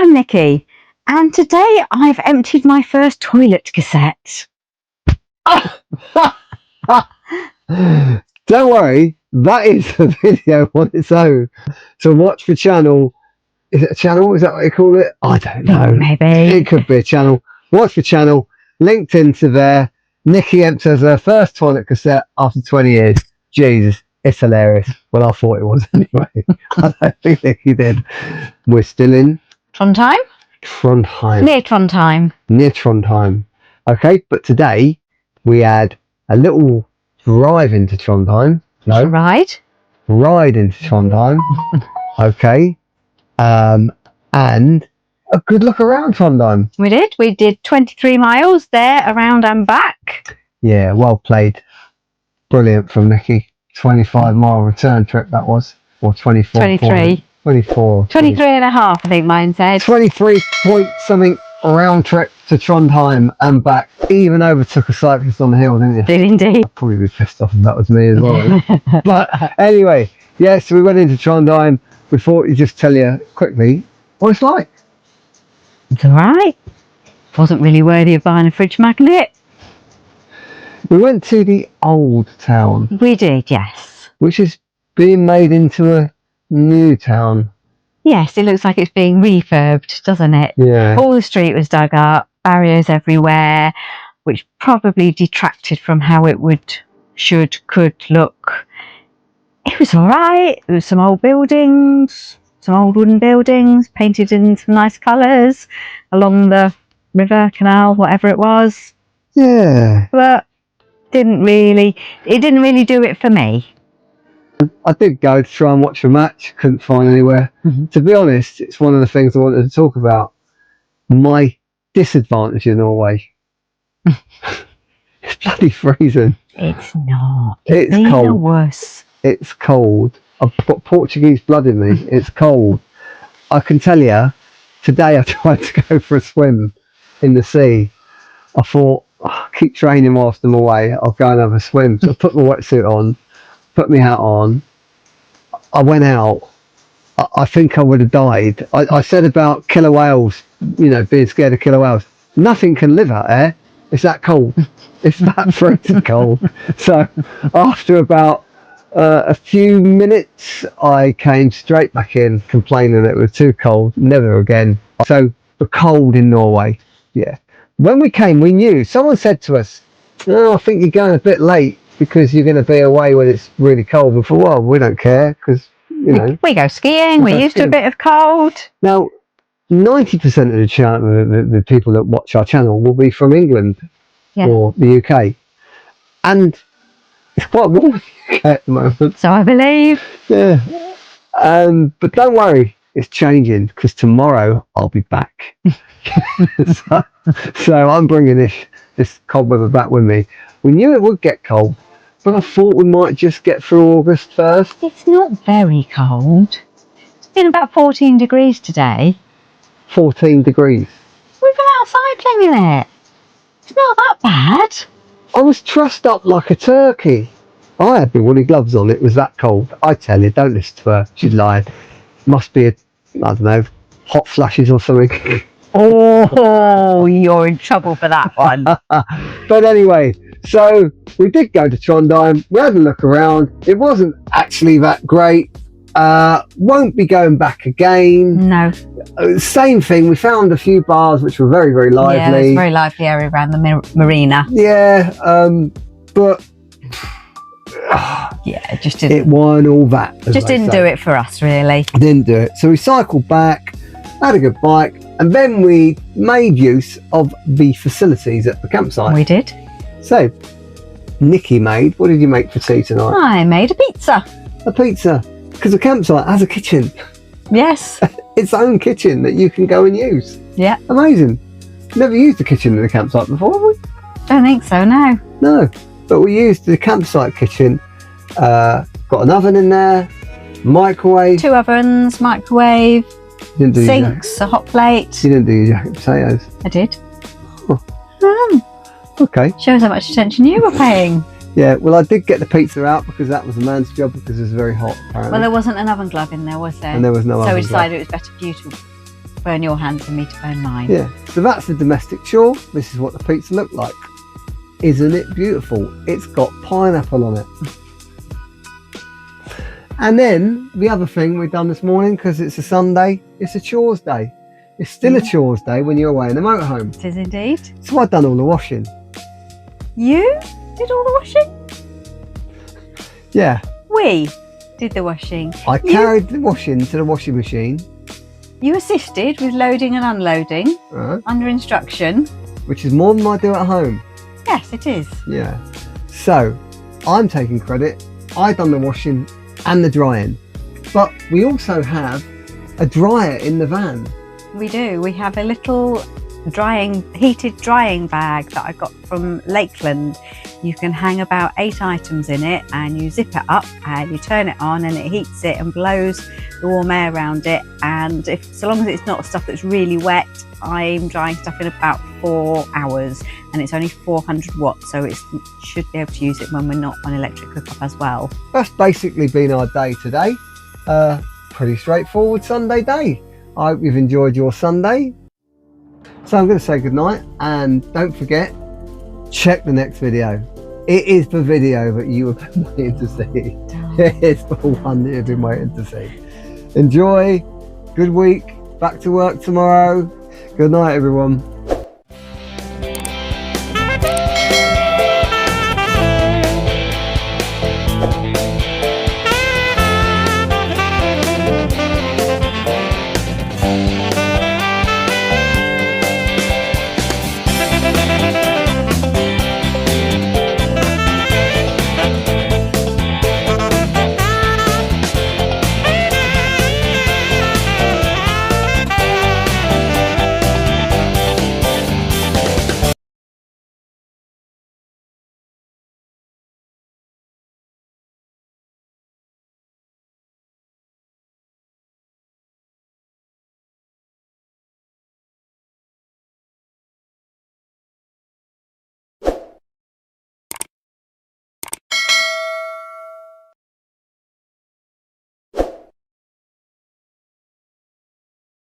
I'm Nikki, and today I've emptied my first toilet cassette. Don't worry, that is a video on its own. So watch the channel. Is it a channel? Is that what they call it? I don't know. Maybe. It could be a channel. Watch the channel. Linked into there. Nikki empties her first toilet cassette after 20 years. Jesus, it's hilarious. Well, I thought it was anyway. I don't think Nikki did. We're still in Trondheim? Trondheim. Near Trondheim. Near Trondheim. Okay, but today we had a little drive into Trondheim. No. Ride Into Trondheim. Okay. And a good look around Trondheim. We did. We did 23 miles there, around and back. Yeah, well played. Brilliant from Nikki. 25-mile return trip that was. Or 24. 23. 24. 23 and a half, I think mine said. 23 point something round trip to Trondheim and back. Even overtook a cyclist on the hill, didn't you? Did indeed. I'd probably be pissed off if that was me as well. But anyway, yeah, so we went into Trondheim. We thought we'd just tell you quickly what it's like. It's alright. Wasn't really worthy of buying a fridge magnet. We went to the old town. We did, yes. Which is being made into a new town. Yes, it looks like it's being refurbed, doesn't it? Yeah. All the street was dug up, barriers everywhere, which probably detracted from how it could look. It was alright. There was some old buildings, some old wooden buildings, painted in some nice colours along the river, canal, whatever it was. Yeah. But it didn't really do it for me. I did go to try and watch a match, couldn't find anywhere. To be honest, it's one of the things I wanted to talk about. My disadvantage in Norway. It's bloody freezing. It's not. It's cold. Worse. It's cold. I've got Portuguese blood in me. It's cold. I can tell you, today I tried to go for a swim in the sea. I thought, keep training whilst I'm away. I'll go and have a swim. So I put my wetsuit on, put my hat on. I went out. I think I would have died. I said about killer whales, being scared of killer whales. Nothing can live out there. It's that cold. It's that freezing cold. So after about a few minutes, I came straight back in complaining that it was too cold. Never again. So the cold in Norway. Yeah. When we came, we knew. Someone said to us, "Oh, I think you're going a bit late because you're going to be away when it's really cold." We thought, well, we don't care because, we go skiing. We're used to a bit of cold. Now, 90% of the people that watch our channel will be from England or the UK. And it's quite warm in the UK at the moment. So I believe. Yeah. But don't worry, it's changing because tomorrow I'll be back. so I'm bringing this cold weather back with me. We knew it would get cold, but I thought we might just get through August first. It's not very cold. It's been about 14 degrees today. 14 degrees. We've been out cycling in it. It's not that bad. I was trussed up like a turkey. I had my woolly gloves on. It was that cold. I tell you, don't listen to her. She's lying. Must be I don't know, hot flashes or something. Oh, you're in trouble for that one. But anyway, so we did go to Trondheim. We had a look around. It wasn't actually that great. Won't be going back again. No. Same thing. We found a few bars which were very, very lively. Yeah, it's a very lively area around the marina. Yeah, but yeah, it just didn't. It weren't all that. Just didn't do it for us, really. Didn't do it. So we cycled back, had a good bike, and then we made use of the facilities at the campsite. We did. So, Nikki made. What did you make for tea tonight? I made a pizza. A pizza. Because the campsite has a kitchen. Yes. Its own kitchen that you can go and use. Yeah. Amazing. Never used the kitchen in the campsite before, have we? Don't think so, no. No. But we used the campsite kitchen. Got an oven in there, microwave. 2 ovens, microwave, sinks, a hot plate. You didn't do your jacket potatoes. I did. Oh. Okay. Shows how much attention you were paying. Yeah, well, I did get the pizza out because that was a man's job because it was very hot, apparently. Well, there wasn't an oven glove in there, was there? And there was no oven So glove. we decided it was better for you to to burn your hands and me to burn mine. Yeah, so that's the domestic chore. This is what the pizza looked like. Isn't it beautiful? It's got pineapple on it. And then the other thing we've done this morning, because it's a Sunday, it's a chores day. It's still a chores day when you're away in the motorhome. It is indeed. So I've done all the washing. You did all the washing? Yeah. We did the washing. I carried the washing to the washing machine. You assisted with loading and unloading under instruction. Which is more than I do at home. Yes, it is. Yeah. So I'm taking credit. I done the washing and the drying. But we also have a dryer in the van. We do. We have a little heated drying bag that I got from Lakeland. You can hang about 8 items in it, and you zip it up and you turn it on and it heats it and blows the warm air around it. And so long as it's not stuff that's really wet, I'm drying stuff in about 4 hours, and it's only 400 watts, so it should be able to use it when we're not on electric hookup as well. That's basically been our day today. Pretty straightforward Sunday day. I hope you've enjoyed your Sunday. So I'm going to say goodnight, and don't forget, check the next video. It is the video that you have been waiting to see. It's the one that you've been waiting to see. Enjoy. Good week. Back to work tomorrow. Good night, everyone.